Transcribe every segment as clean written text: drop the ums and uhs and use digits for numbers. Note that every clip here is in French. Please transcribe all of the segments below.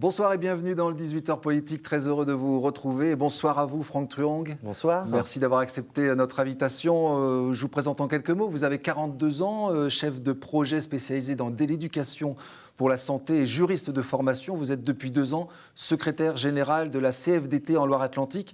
Bonsoir et bienvenue dans le 18h Politique. Très heureux de vous retrouver. Et bonsoir à vous, Franck Truong. Bonsoir. Merci d'avoir accepté notre invitation. Je vous présente en quelques mots. Vous avez 42 ans, chef de projet spécialisé dans l'éducation pour la santé et juriste de formation. Vous êtes depuis 2 ans secrétaire général de la CFDT en Loire-Atlantique.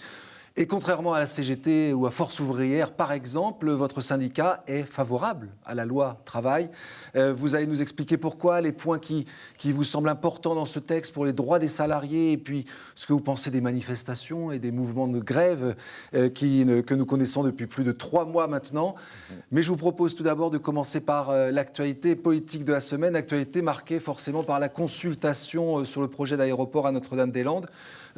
Et contrairement à la CGT ou à Force ouvrière, par exemple, votre syndicat est favorable à la loi travail. Vous allez nous expliquer pourquoi, les points qui vous semblent importants dans ce texte pour les droits des salariés et puis ce que vous pensez des manifestations et des mouvements de grève que nous connaissons depuis plus de 3 mois maintenant. Mais je vous propose tout d'abord de commencer par l'actualité politique de la semaine, actualité marquée forcément par la consultation sur le projet d'aéroport à Notre-Dame-des-Landes.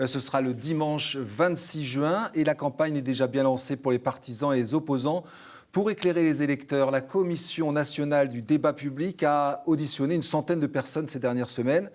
Ce sera le dimanche 26 juin et la campagne est déjà bien lancée pour les partisans et les opposants. Pour éclairer les électeurs, la Commission nationale du débat public a auditionné une centaine de personnes ces dernières semaines.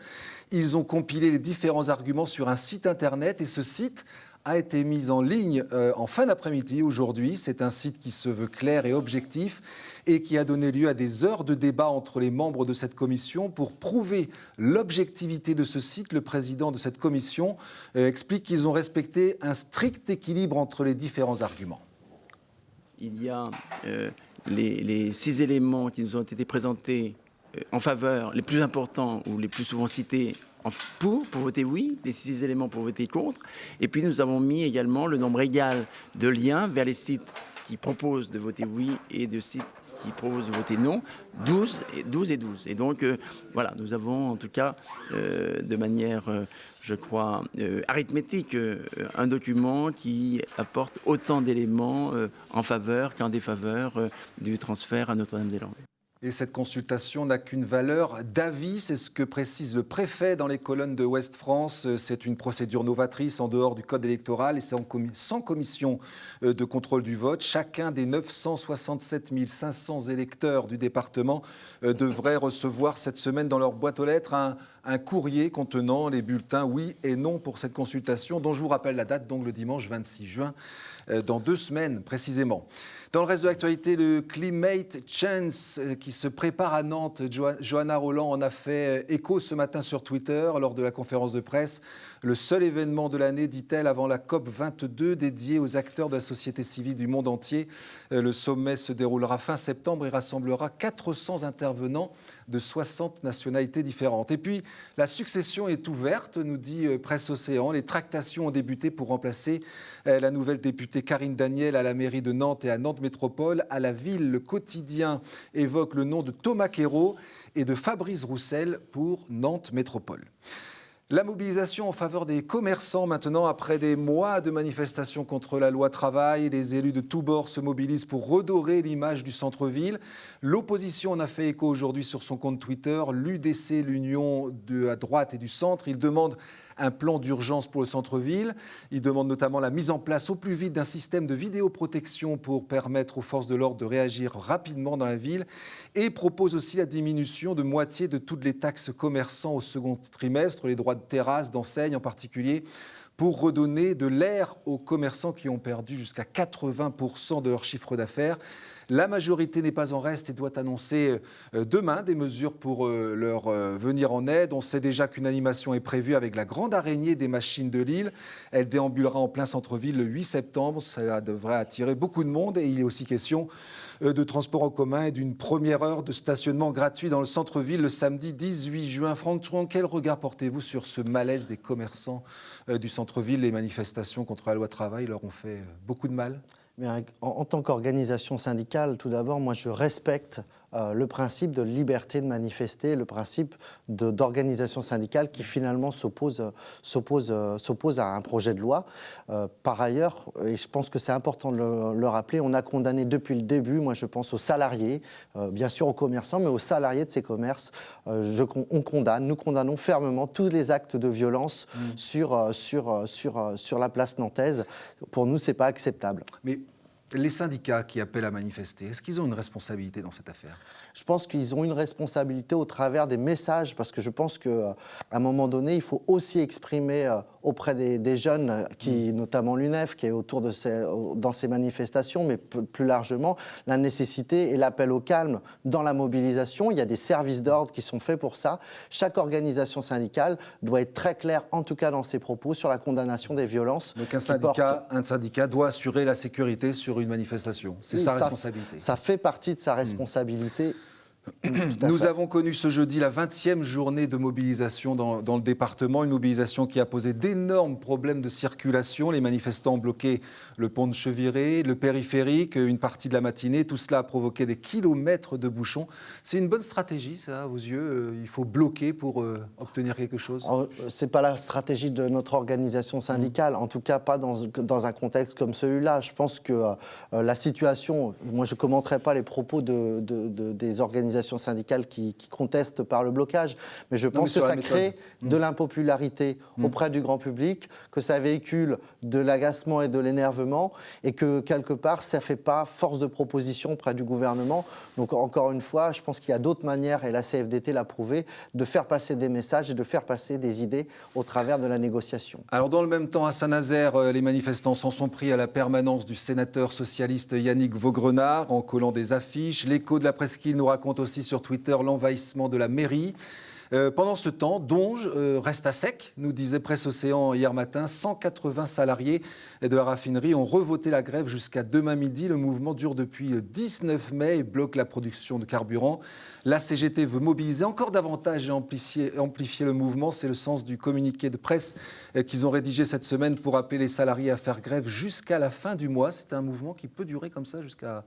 Ils ont compilé les différents arguments sur un site internet et ce site a été mis en ligne en fin d'après-midi aujourd'hui. C'est un site qui se veut clair et objectif et qui a donné lieu à des heures de débat entre les membres de cette commission. Pour prouver l'objectivité de ce site, le président de cette commission explique qu'ils ont respecté un strict équilibre entre les différents arguments. Il y a les 6 éléments qui nous ont été présentés en faveur, les plus importants ou les plus souvent cités pour voter oui, les 6 éléments pour voter contre. Et puis nous avons mis également le nombre égal de liens vers les sites qui proposent de voter oui et de sites qui proposent de voter non, 12 et 12. Et donc voilà, nous avons en tout cas de manière, je crois, arithmétique, un document qui apporte autant d'éléments en faveur qu'en défaveur du transfert à Notre-Dame-des-Landes. Et cette consultation n'a qu'une valeur d'avis, c'est ce que précise le préfet dans les colonnes de Ouest France. C'est une procédure novatrice en dehors du code électoral et c'est sans commission de contrôle du vote. Chacun des 967 500 électeurs du département devrait recevoir cette semaine dans leur boîte aux lettres un courrier contenant les bulletins oui et non pour cette consultation, dont je vous rappelle la date, donc le dimanche 26 juin, dans 2 semaines précisément. Dans le reste de l'actualité, le Climate Chance qui se prépare à Nantes, Johanna Roland en a fait écho ce matin sur Twitter lors de la conférence de presse. Le seul événement de l'année, dit-elle, avant la COP 22 dédié aux acteurs de la société civile du monde entier. Le sommet se déroulera fin septembre et rassemblera 400 intervenants de 60 nationalités différentes. Et puis, la succession est ouverte, nous dit Presse Océan. Les tractations ont débuté pour remplacer la nouvelle députée Karine Daniel à la mairie de Nantes et à Nantes Métropole. À la ville, le quotidien évoque le nom de Thomas Quérault et de Fabrice Roussel pour Nantes Métropole. La mobilisation en faveur des commerçants maintenant, après des mois de manifestations contre la loi travail, les élus de tous bords se mobilisent pour redorer l'image du centre-ville. L'opposition en a fait écho aujourd'hui sur son compte Twitter. L'UDC, l'Union de la droite et du centre, il demande un plan d'urgence pour le centre-ville. Il demande notamment la mise en place au plus vite d'un système de vidéoprotection pour permettre aux forces de l'ordre de réagir rapidement dans la ville et propose aussi la diminution de moitié de toutes les taxes commerçants au second trimestre, les droits de terrasse, d'enseigne en particulier, pour redonner de l'air aux commerçants qui ont perdu jusqu'à 80% de leur chiffre d'affaires. La majorité n'est pas en reste et doit annoncer demain des mesures pour leur venir en aide. On sait déjà qu'une animation est prévue avec la grande araignée des machines de Lille. Elle déambulera en plein centre-ville le 8 septembre. Ça devrait attirer beaucoup de monde et il est aussi question de transport en commun et d'une première heure de stationnement gratuit dans le centre-ville le samedi 18 juin. Franck Truong, quel regard portez-vous sur ce malaise des commerçants du centre-ville? Les manifestations contre la loi travail leur ont fait beaucoup de mal. Mais en tant qu'organisation syndicale, tout d'abord, moi je respecte le principe de liberté de manifester, le principe d'organisation syndicale qui finalement s'oppose à un projet de loi. Par ailleurs, et je pense que c'est important de le rappeler, on a condamné depuis le début, moi je pense aux salariés, bien sûr aux commerçants, mais aux salariés de ces commerces. Nous condamnons fermement tous les actes de violence sur la place nantaise. Pour nous, ce n'est pas acceptable. Mais Les syndicats qui appellent à manifester, est-ce qu'ils ont une responsabilité dans cette affaire? Je pense qu'ils ont une responsabilité au travers des messages, parce que je pense qu'à un moment donné, il faut aussi exprimer auprès des jeunes, notamment l'UNEF, qui est dans ces manifestations, mais plus largement, la nécessité et l'appel au calme dans la mobilisation. Il y a des services d'ordre qui sont faits pour ça. Chaque organisation syndicale doit être très claire, en tout cas dans ses propos, sur la condamnation des violences. Donc un syndicat doit assurer la sécurité sur une manifestation. C'est sa responsabilité. Ça fait partie de sa responsabilité. Nous avons connu ce jeudi la 20e journée de mobilisation dans le département, une mobilisation qui a posé d'énormes problèmes de circulation. Les manifestants ont bloqué le pont de Cheviré, le périphérique, une partie de la matinée. Tout cela a provoqué des kilomètres de bouchons. C'est une bonne stratégie, ça, à vos yeux? Il faut bloquer pour obtenir quelque chose? Ce n'est pas la stratégie de notre organisation syndicale, en tout cas pas dans un contexte comme celui-là. Je pense que la situation, moi je ne commenterai pas les propos des organisations syndicales qui contestent par le blocage, mais je pense que ça crée de l'impopularité auprès du grand public, que ça véhicule de l'agacement et de l'énervement, et que quelque part ça ne fait pas force de proposition auprès du gouvernement. Donc encore une fois, je pense qu'il y a d'autres manières, et la CFDT l'a prouvé, de faire passer des messages et de faire passer des idées au travers de la négociation. Alors dans le même temps, à Saint-Nazaire, les manifestants s'en sont pris à la permanence du sénateur socialiste Yannick Vaugrenard en collant des affiches. L'écho de la presqu'île nous raconte aussi sur Twitter l'envahissement de la mairie. Pendant ce temps, Donges reste à sec, nous disait Presse Océan hier matin. 180 salariés de la raffinerie ont revoté la grève jusqu'à demain midi. Le mouvement dure depuis le 19 mai et bloque la production de carburant. La CGT veut mobiliser encore davantage et amplifier le mouvement. C'est le sens du communiqué de presse qu'ils ont rédigé cette semaine pour appeler les salariés à faire grève jusqu'à la fin du mois. C'est un mouvement qui peut durer comme ça jusqu'à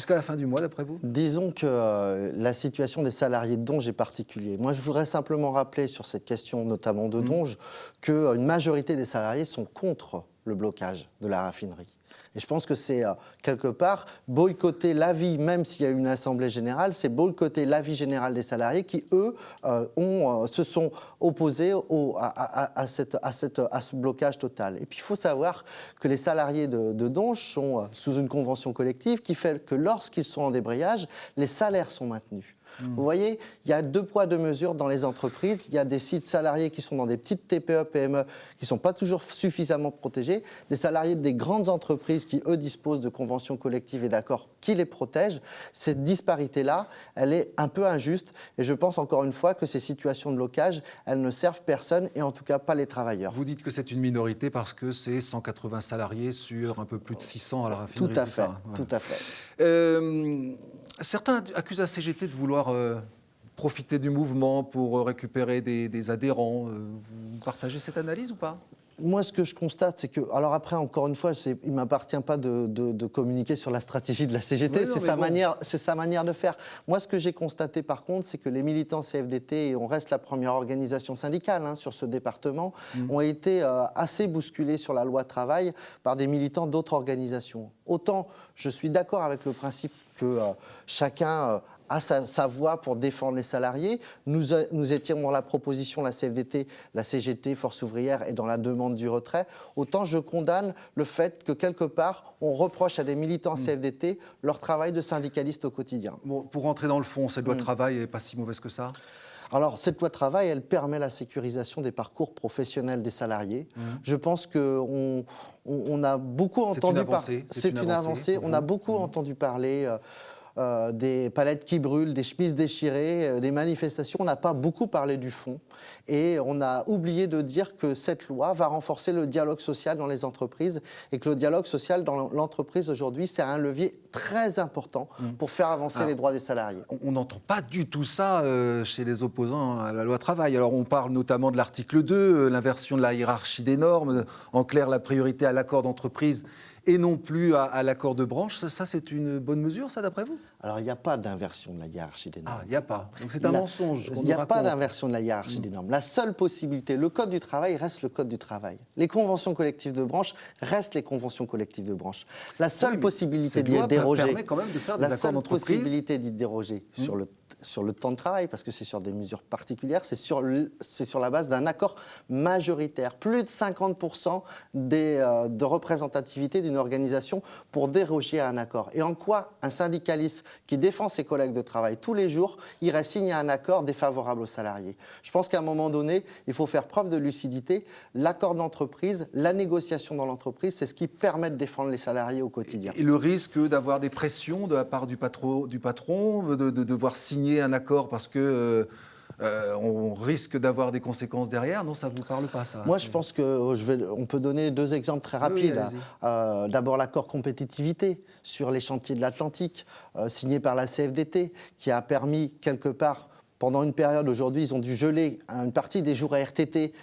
la fin du mois, d'après vous? Disons que la situation des salariés de Donges est particulière. Moi, je voudrais simplement rappeler sur cette question, notamment de Donges, qu'une majorité des salariés sont contre le blocage de la raffinerie. Et je pense que c'est quelque part boycotter l'avis, même s'il y a une assemblée générale, c'est boycotter l'avis général des salariés qui, eux, se sont opposés à ce blocage total. Et puis il faut savoir que les salariés de Donges sont sous une convention collective qui fait que lorsqu'ils sont en débrayage, les salaires sont maintenus. Vous voyez, il y a deux poids, deux mesures dans les entreprises. Il y a des sites salariés qui sont dans des petites TPE, PME, qui ne sont pas toujours suffisamment protégés. Des salariés des grandes entreprises qui, eux, disposent de conventions collectives et d'accords qui les protègent. Cette disparité-là, elle est un peu injuste. Et je pense encore une fois que ces situations de blocage, elles ne servent personne et en tout cas pas les travailleurs. Vous dites que c'est une minorité parce que c'est 180 salariés sur un peu plus de 600 à la raffinerie. Tout à fait, ouais. tout à fait. Certains accusent la CGT de vouloir profiter du mouvement pour récupérer des adhérents. Vous partagez cette analyse ou pas? Moi, ce que je constate, c'est que... Alors après, encore une fois, il ne m'appartient pas de communiquer sur la stratégie de la CGT, c'est sa manière de faire. Moi, ce que j'ai constaté, par contre, c'est que les militants CFDT, et on reste la première organisation syndicale sur ce département, ont été assez bousculés sur la loi travail par des militants d'autres organisations. Autant, je suis d'accord avec le principe que chacun... a sa voix pour défendre les salariés. Nous étions dans la proposition, la CFDT, la CGT, Force ouvrière, et dans la demande du retrait. Autant je condamne le fait que, quelque part, on reproche à des militants CFDT leur travail de syndicaliste au quotidien. Bon, pour rentrer dans le fond, cette loi de travail n'est pas si mauvaise que ça? Alors, cette loi de travail, elle permet la sécurisation des parcours professionnels des salariés. Je pense qu'on a beaucoup entendu parler... C'est une avancée. On a beaucoup entendu parler... des palettes qui brûlent, des chemises déchirées, des manifestations. On n'a pas beaucoup parlé du fond et on a oublié de dire que cette loi va renforcer le dialogue social dans les entreprises et que le dialogue social dans l'entreprise aujourd'hui, c'est un levier très important pour faire avancer les droits des salariés. On n'entend pas du tout ça chez les opposants à la loi travail. Alors on parle notamment de l'article 2, l'inversion de la hiérarchie des normes, en clair la priorité à l'accord d'entreprise et non plus à l'accord de branche. Ça, c'est une bonne mesure, ça, d'après vous? Alors, il n'y a pas d'inversion de la hiérarchie des normes. Ah, il n'y a pas. Donc c'est un mensonge. Il n'y a pas d'inversion de la hiérarchie des normes. La seule possibilité, le Code du travail reste le Code du travail. Les conventions collectives de branche restent les conventions collectives de branche. La seule possibilité d'y déroger, permet quand même de faire des accords d'entreprise. La seule possibilité d'y déroger sur le temps de travail, parce que c'est sur des mesures particulières, c'est sur la base d'un accord majoritaire. Plus de 50% de représentativité d'une organisation pour déroger à un accord. Et en quoi un syndicaliste qui défend ses collègues de travail tous les jours irait signer un accord défavorable aux salariés? Je pense qu'à un moment donné, il faut faire preuve de lucidité. L'accord d'entreprise, la négociation dans l'entreprise, c'est ce qui permet de défendre les salariés au quotidien. Et le risque d'avoir des pressions de la part du patron, de devoir signer un accord parce que on risque d'avoir des conséquences derrière, non, ça ne vous parle pas, ça? Moi, je pense qu'on peut donner 2 exemples très rapides. Oui, D'abord, l'accord compétitivité sur les chantiers de l'Atlantique, signé par la CFDT, qui a permis quelque part, pendant une période, aujourd'hui, ils ont dû geler une partie des jours à RTT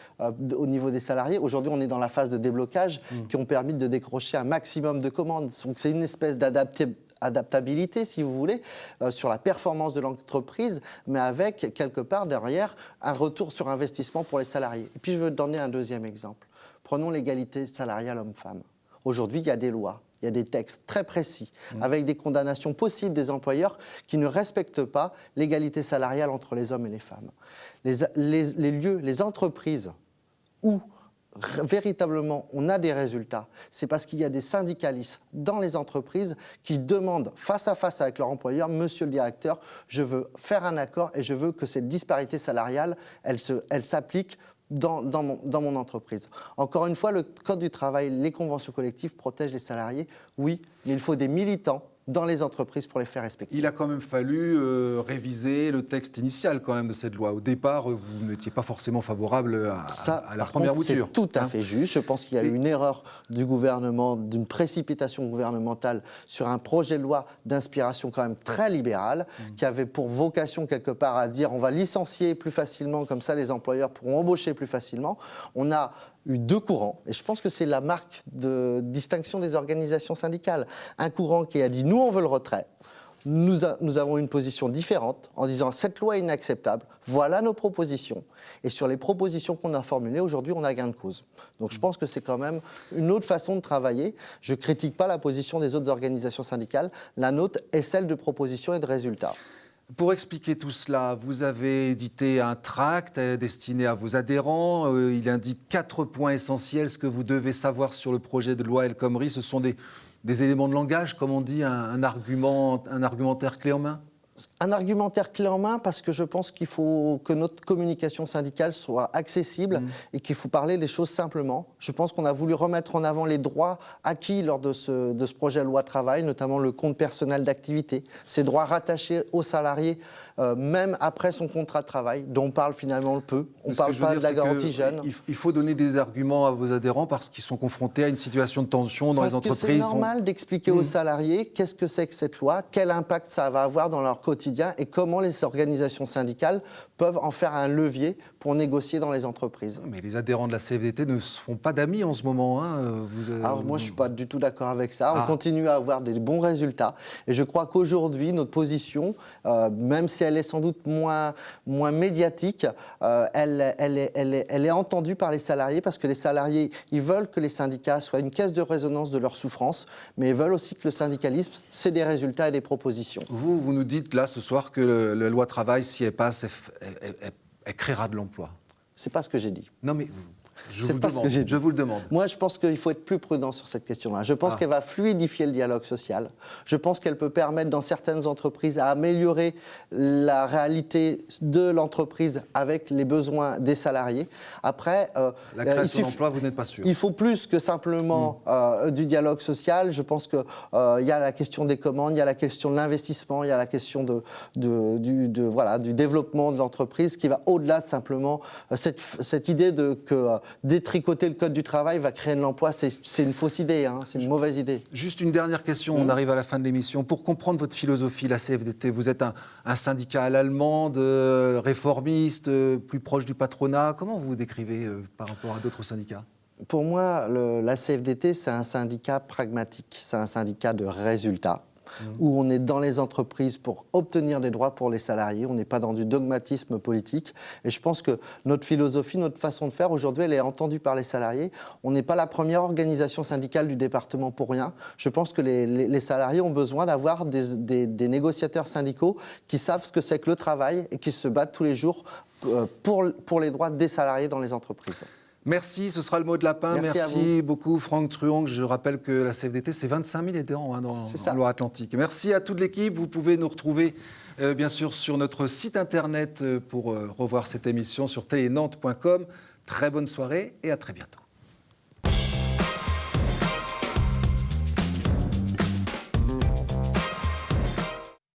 au niveau des salariés. Aujourd'hui, on est dans la phase de déblocage qui ont permis de décrocher un maximum de commandes. Donc, c'est une espèce d'adaptabilité, si vous voulez, sur la performance de l'entreprise, mais avec, quelque part, derrière, un retour sur investissement pour les salariés. Et puis, je veux donner un deuxième exemple. Prenons l'égalité salariale homme-femme. Aujourd'hui, il y a des lois, il y a des textes très précis, avec des condamnations possibles des employeurs qui ne respectent pas l'égalité salariale entre les hommes et les femmes. Les lieux, les entreprises où véritablement on a des résultats, c'est parce qu'il y a des syndicalistes dans les entreprises qui demandent face à face avec leur employeur: monsieur le directeur, je veux faire un accord et je veux que cette disparité salariale, elle s'applique dans mon entreprise. Encore une fois, le Code du travail, les conventions collectives protègent les salariés. Oui, mais il faut des militants dans les entreprises pour les faire respecter. Il a quand même fallu réviser le texte initial quand même de cette loi. Au départ, vous n'étiez pas forcément favorable à la première mouture. C'est tout à fait juste. Je pense qu'il y a eu une erreur du gouvernement, d'une précipitation gouvernementale sur un projet de loi d'inspiration quand même très libérale, qui avait pour vocation quelque part à dire on va licencier plus facilement, comme ça les employeurs pourront embaucher plus facilement. On a eu 2 courants, et je pense que c'est la marque de distinction des organisations syndicales. Un courant qui a dit « nous, on veut le retrait ». Nous avons une position différente en disant « cette loi est inacceptable, voilà nos propositions ». Et sur les propositions qu'on a formulées, aujourd'hui, on a gain de cause. Donc je pense que c'est quand même une autre façon de travailler. Je ne critique pas la position des autres organisations syndicales. La nôtre est celle de propositions et de résultats. Pour expliquer tout cela, vous avez édité un tract destiné à vos adhérents. Il indique 4 points essentiels, ce que vous devez savoir sur le projet de loi El Khomri. Ce sont des éléments de langage, comme on dit, un argumentaire clé en main? Un argumentaire clé en main, parce que je pense qu'il faut que notre communication syndicale soit accessible et qu'il faut parler des choses simplement. Je pense qu'on a voulu remettre en avant les droits acquis lors de ce projet de loi travail, notamment le compte personnel d'activité, ces droits rattachés aux salariés, même après son contrat de travail, dont on parle finalement peu. On ne parle pas de la garantie jeune. Il faut donner des arguments à vos adhérents parce qu'ils sont confrontés à une situation de tension dans les entreprises. Parce que c'est normal d'expliquer aux salariés qu'est-ce que c'est que cette loi, quel impact ça va avoir dans leur quotidien et comment les organisations syndicales peuvent en faire un levier pour négocier dans les entreprises. Mais les adhérents de la CFDT ne se font pas d'amis en ce moment. Alors moi, je ne suis pas du tout d'accord avec ça. On continue à avoir des bons résultats. Et je crois qu'aujourd'hui, notre position, même si elle est sans doute moins médiatique, elle est entendue par les salariés, parce que les salariés, ils veulent que les syndicats soient une caisse de résonance de leur souffrance, mais ils veulent aussi que le syndicalisme, c'est des résultats et des propositions. Vous nous dites là ce soir que la loi travail, si elle passe, elle créera de l'emploi. C'est pas ce que j'ai dit. Non mais je vous le demande. Moi, je pense qu'il faut être plus prudent sur cette question-là. Je pense qu'elle va fluidifier le dialogue social. Je pense qu'elle peut permettre dans certaines entreprises à améliorer la réalité de l'entreprise avec les besoins des salariés. Après, la création d'emploi, vous n'êtes pas sûr? Il faut plus que simplement du dialogue social. Je pense qu'il y a la question des commandes, il y a la question de l'investissement, il y a la question du développement de l'entreprise qui va au-delà de simplement cette idée que détricoter le code du travail va créer de l'emploi. C'est une fausse idée, c'est une mauvaise idée. Juste une dernière question, on arrive à la fin de l'émission. Pour comprendre votre philosophie, la CFDT, vous êtes un syndicat à l'allemande, réformiste, plus proche du patronat. Comment vous vous décrivez par rapport à d'autres syndicats? Pour moi, la CFDT, c'est un syndicat pragmatique, c'est un syndicat de résultats. Où on est dans les entreprises pour obtenir des droits pour les salariés, on n'est pas dans du dogmatisme politique. Et je pense que notre philosophie, notre façon de faire, aujourd'hui, elle est entendue par les salariés. On n'est pas la première organisation syndicale du département pour rien. Je pense que les salariés ont besoin d'avoir des négociateurs syndicaux qui savent ce que c'est que le travail et qui se battent tous les jours pour les droits des salariés dans les entreprises. Merci, ce sera le mot de la fin. Merci beaucoup Franck Truong. Je rappelle que la CFDT, c'est 25 000 adhérents en Loire-Atlantique. Merci à toute l'équipe. Vous pouvez nous retrouver bien sûr sur notre site internet pour revoir cette émission sur telenantes.com. Très bonne soirée et à très bientôt.